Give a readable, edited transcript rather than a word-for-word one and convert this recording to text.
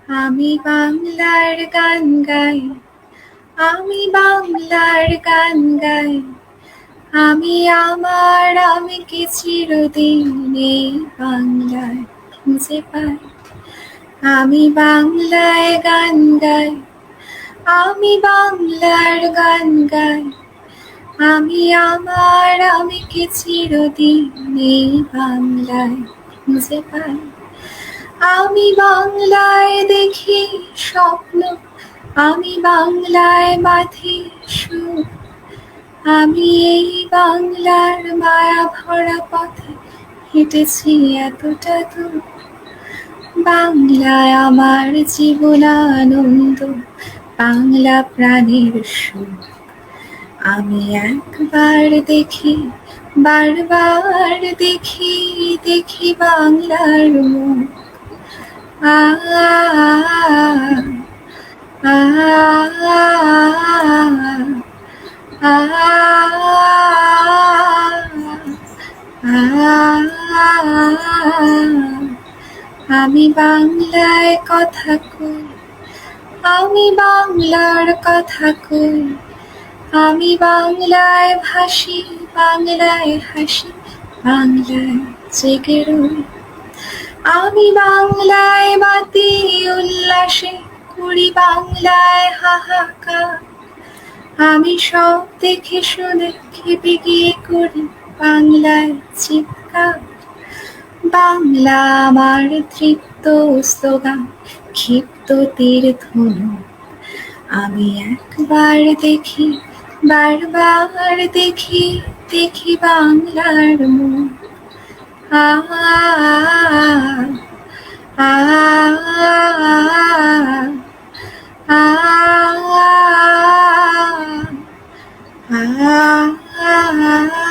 আমি বাংলার গান গাই, আমি বাংলার গান গাই, আমি আমার আমিকে চিরদিন এই বাংলায় খুঁজে পাই। আমি বাংলায় গান গাই, আমি বাংলার গান গাই, আমি আমার আমিকে চিরদিন এই বাংলায় খুঁজে পাই। আমি বাংলায় দেখি স্বপ্ন, আমি বাংলায় বাঁধি সুর, আমি এই বাংলার মায়া ভরা পথে হেঁটেছি এতটা দূর। বাংলায় আমার জীবনানন্দ, বাংলা প্রাণের সুর। আমি একবার দেখি, বারবার দেখি, দেখি বাংলার মুখ। আ আ আ আমি বাংলায় কথা কই, আমি বাংলার কথা কই, আমি বাংলায় ভাসি, বাংলায় হাসি, বাংলায় জেগে রই। আমি বাংলায় বাতি উল্লাসে করি, বাংলায় হাহাকার। আমি সব দেখে শুনে খেপে গিয়ে করি বাংলায় চিৎকার। বাংলা আমার তৃপ্ত স্লোগান, ক্ষিপ্ত তীর ধনুক। আমি একবার দেখি, বারবার দেখি, দেখি বাংলার মুখ। আ আ আ আ